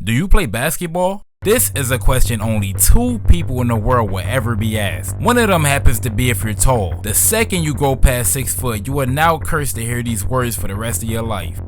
Do you play basketball? This is a question only 2 people in the world will ever be asked. One of them happens to be if you're tall. The second you go past 6 foot, you are now cursed to hear these words for the rest of your life.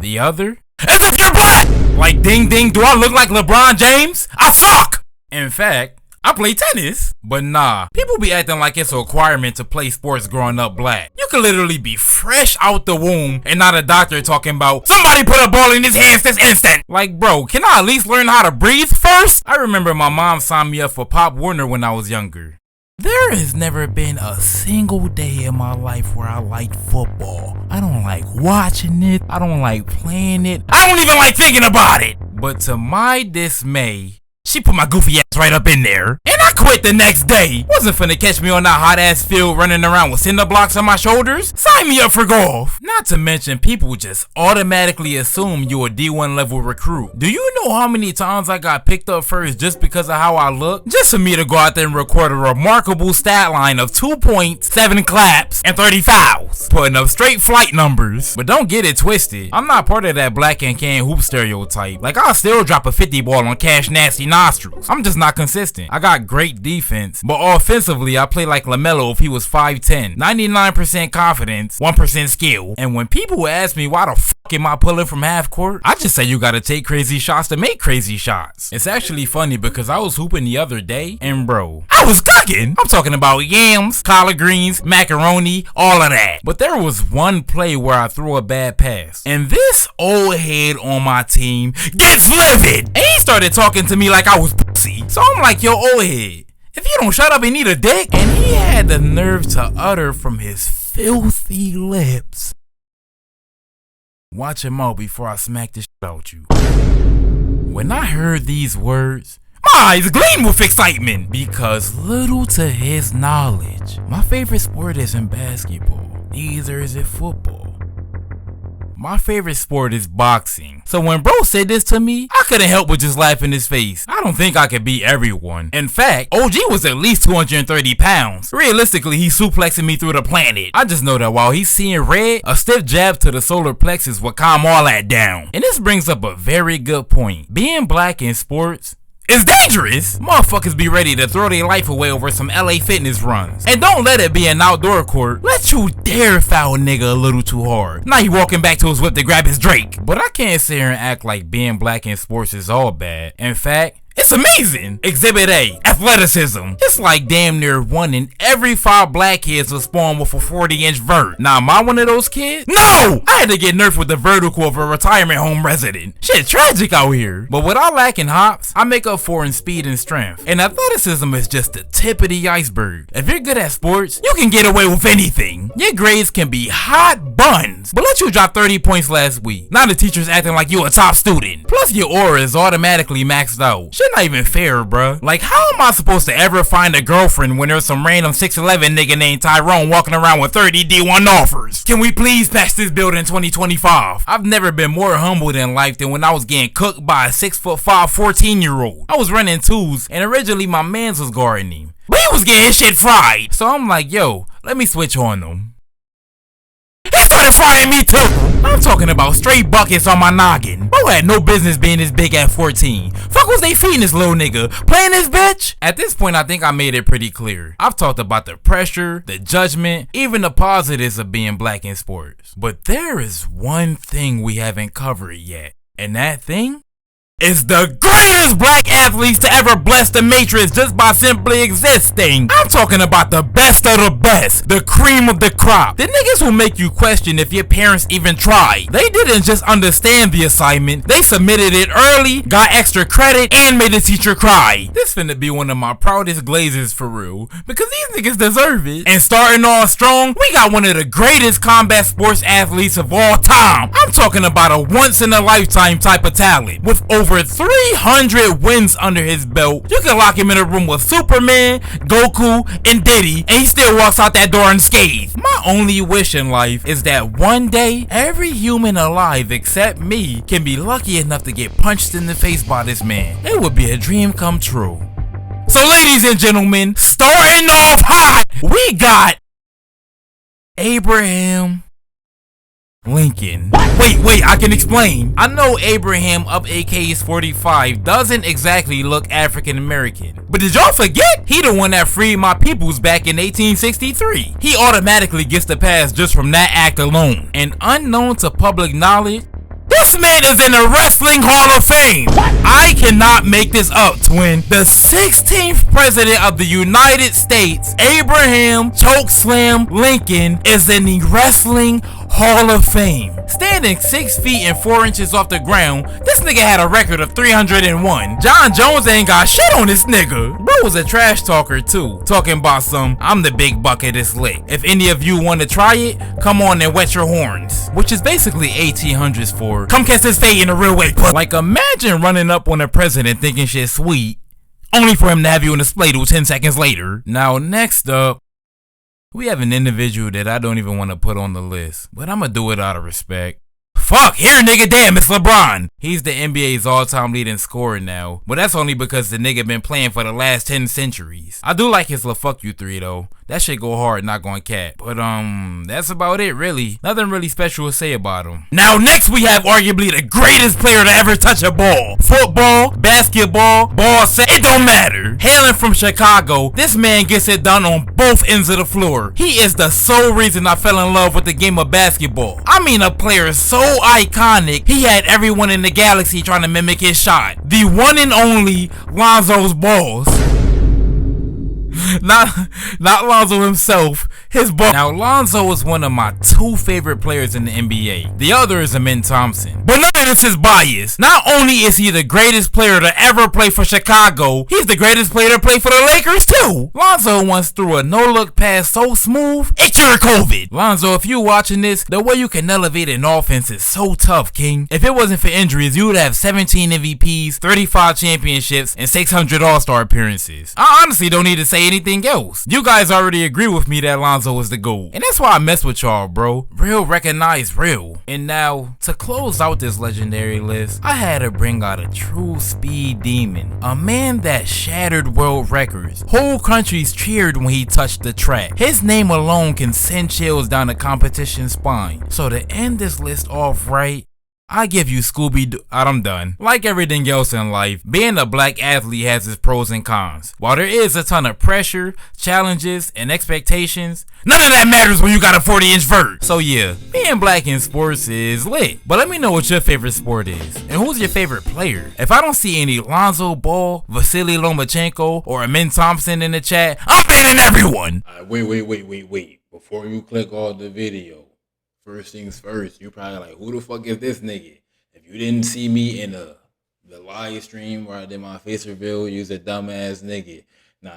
The other is if you're black! Like ding ding, do I look like LeBron James? I suck! In fact, I play tennis. But nah, people be acting like it's a requirement to play sports growing up black. You could literally be fresh out the womb and not a doctor talking about somebody put a ball in his hands this instant. Like bro, can I at least learn how to breathe first? I remember my mom signed me up for Pop Warner when I was younger. There has never been a single day in my life where I liked football. I don't like watching it. I don't like playing it. I don't even like thinking about it. But to my dismay, she put my goofy ass right up in there, and I quit the next day. Wasn't finna catch me on that hot ass field running around with cinder blocks on my shoulders. Sign me up for golf. Not to mention, people just automatically assume you a D1 level recruit. Do you know how many times I got picked up first just because of how I look? Just for me to go out there and record a remarkable stat line of 2 points, 7 claps, and 30 fouls. Putting up straight flight numbers. But don't get it twisted. I'm not part of that black and can hoop stereotype. Like I'll still drop a 50 ball on Cash Nasty nostrils. I'm just not consistent. I got great defense, but offensively I play like LaMelo if he was 5'10". 99% confidence, 1% skill. And when people ask me why the fuck am I pulling from half court, I just say you gotta take crazy shots to make crazy shots. It's actually funny because I was hooping the other day and bro, I was cooking. I'm talking about yams, collard greens, macaroni, all of that. But there was one play where I threw a bad pass and this old head on my team gets livid and he started talking to me like I was pussy. So I'm like, yo, old head, if you don't shut up and eat a dick. And he had the nerve to utter from his filthy lips, watch him out before I smack the shit out you. When I heard these words, my eyes gleamed with excitement because little to his knowledge, my favorite sport isn't basketball, neither is it football. My favorite sport is boxing. So when bro said this to me, I couldn't help but just laugh in his face. I don't think I could beat everyone. In fact, OG was at least 230 pounds. Realistically, he's suplexing me through the planet. I just know that while he's seeing red, a stiff jab to the solar plexus will calm all that down. And this brings up a very good point. Being black in sports is dangerous. Motherfuckers be ready to throw their life away over some LA Fitness runs. And don't let it be an outdoor court. Let you dare foul a nigga a little too hard. Now he walking back to his whip to grab his Drake. But I can't sit here and act like being black in sports is all bad. In fact, it's amazing. Exhibit A, athleticism. It's like damn near 1 in every 5 black kids was born with a 40-inch vert. Now am I one of those kids? No! I had to get nerfed with the vertical of a retirement home resident. Shit tragic out here. But what I lack in hops, I make up for in speed and strength. And athleticism is just the tip of the iceberg. If you're good at sports, you can get away with anything. Your grades can be hot buns, but let you drop 30 points last week. Now the teacher's acting like you a top student. Plus your aura is automatically maxed out. Shit not even fair, bruh. Like how am I supposed to ever find a girlfriend when there's some random 6'11" nigga named Tyrone walking around with 30 D1 offers? Can we please patch this build in 2025? I've never been more humbled in life than when I was getting cooked by a 6'5" 14-year-old. I was running twos and originally my mans was guarding him, but he was getting shit fried. So I'm like, yo, let me switch on them. He started frying me too. I'm talking about straight buckets on my noggin. Bro had no business being this big at 14. Fuck was they feeding this little nigga? Playing this bitch? At this point, I think I made it pretty clear. I've talked about the pressure, the judgment, even the positives of being black in sports. But there is one thing we haven't covered yet. And that thing is the greatest black athletes to ever bless the matrix just by simply existing. I'm talking about the best of the best, the cream of the crop, the niggas who make you question if your parents even tried. They didn't just understand the assignment, they submitted it early, got extra credit, and made the teacher cry. This finna be one of my proudest glazes for real, because these niggas deserve it. And starting off strong, we got one of the greatest combat sports athletes of all time. I'm talking about a once in a lifetime type of talent with over 300 wins under his belt. You can lock him in a room with Superman, Goku, and Diddy, and he still walks out that door unscathed. My only wish in life is that one day, every human alive except me can be lucky enough to get punched in the face by this man. It would be a dream come true. So ladies and gentlemen, starting off hot, we got Abraham Lincoln. Wait, I can explain. I know Abraham of AK's 45 doesn't exactly look African American. But did y'all forget? He the one that freed my peoples back in 1863. He automatically gets the pass just from that act alone. And unknown to public knowledge, this man is in the Wrestling Hall of Fame. What? I cannot make this up, twin. The 16th president of the United States, Abraham Chokeslam Lincoln, is in the Wrestling Hall of Fame. Standing 6 feet and 4 inches off the ground, this nigga had a record of 301. John Jones ain't got shit on this nigga. Bro was a trash talker too, talking about some, I'm the big buck of this lick. If any of you want to try it, come on and wet your horns. Which is basically 1800s for, come catch this fate in a real way. Like imagine running up on a president thinking shit sweet, only for him to have you in a spladle 10 seconds later. Now next up, we have an individual that I don't even want to put on the list, but I'm gonna do it out of respect. Fuck, here nigga, damn, it's LeBron. He's the NBA's all-time leading scorer now, but that's only because the nigga been playing for the last 10 centuries. I do like his fuck you 3 though. That shit go hard, not going cat. But that's about it really. Nothing really special to say about him. Now next we have arguably the greatest player to ever touch a ball. Football, basketball, ball set, it don't matter. Hailing from Chicago, this man gets it done on both ends of the floor. He is the sole reason I fell in love with the game of basketball. I mean a player so iconic, he had everyone in the galaxy trying to mimic his shot. The one and only Lonzo's balls. Not Lonzo himself, his ball. Now Lonzo is one of my 2 favorite players in the NBA. The other is Amin Thompson. But none of this is biased. Not only is he the greatest player to ever play for Chicago, he's the greatest player to play for the Lakers too. Lonzo once threw a no-look pass so smooth, it cured COVID. Lonzo, if you watching this, the way you can elevate an offense is so tough, king. If it wasn't for injuries, you would have 17 MVPs, 35 championships, and 600 All-Star appearances. I honestly don't need to say anything else. You guys already agree with me that Lonzo is the GOAT. And that's why I mess with y'all, bro. Real recognize real. And now, to close out this legendary list, I had to bring out a true speed demon. A man that shattered world records. Whole countries cheered when he touched the track. His name alone can send chills down the competition's spine. So to end this list off right, I give you Scooby-Doo. I'm done. Like everything else in life, being a black athlete has its pros and cons. While there is a ton of pressure, challenges, and expectations, none of that matters when you got a 40-inch vert. So yeah, being black in sports is lit. But let me know what your favorite sport is. And who's your favorite player? If I don't see any Lonzo Ball, Vasily Lomachenko, or Amin Thompson in the chat, I'm banning everyone. Wait. Before you click off the video, first things first, you probably like, who the fuck is this nigga? If you didn't see me in the live stream where I did my face reveal, use a dumbass nigga. Nah.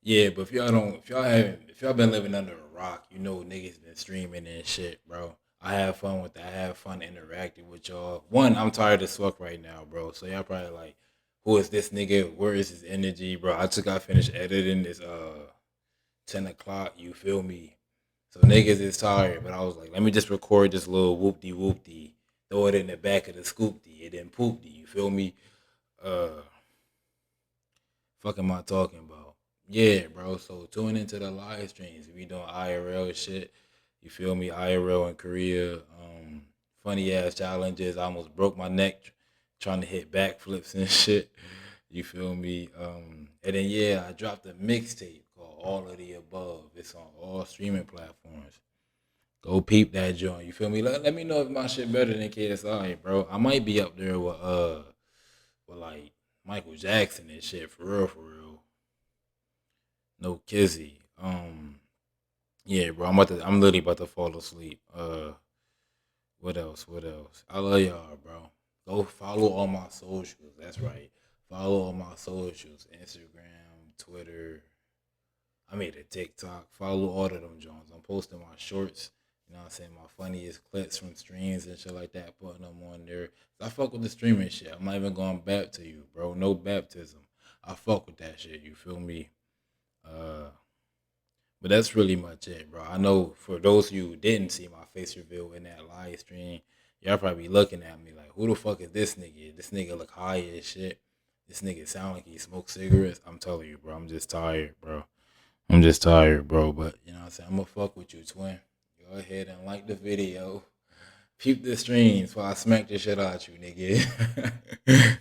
Yeah, but if y'all been living under a rock, you know niggas been streaming and shit, bro. I have fun with that. I have fun interacting with y'all. One, I'm tired as fuck right now, bro. So y'all probably like, who is this nigga? Where is his energy, bro? I just got finished editing this 10 o'clock, you feel me? So niggas is tired, but I was like, let me just record this little whoop-de-whoop-de, throw it in the back of the scoop-de, and then poop-de, you feel me? Fuck am I talking about? Yeah, bro, so tune into the live streams. We doing IRL shit, you feel me? IRL in Korea, funny-ass challenges. I almost broke my neck trying to hit backflips and shit, you feel me? And then, yeah, I dropped a mixtape. All of the above. It's on all streaming platforms. Go peep that joint. You feel me? Let me know if my shit better than KSI, bro. I might be up there with like Michael Jackson and shit. For real. No kizzy. Yeah, bro. I'm literally about to fall asleep. What else? I love y'all, bro. Go follow all my socials. That's right. Follow all my socials. Instagram, Twitter. I made a TikTok. Follow all of them Jones. I'm posting my shorts. You know what I'm saying? My funniest clips from streams and shit like that. Putting them on there. I fuck with the streaming shit. I'm not even going back to you, bro. No baptism. I fuck with that shit. You feel me? But that's really much it, bro. I know for those of you who didn't see my face reveal in that live stream, y'all probably looking at me like, who the fuck is this nigga? This nigga look high as shit. This nigga sound like he smokes cigarettes. I'm telling you, bro. I'm just tired, bro. But, you know what I'm saying? I'm gonna fuck with you, twin. Go ahead and like the video. Peep the streams while I smack the shit out you, nigga.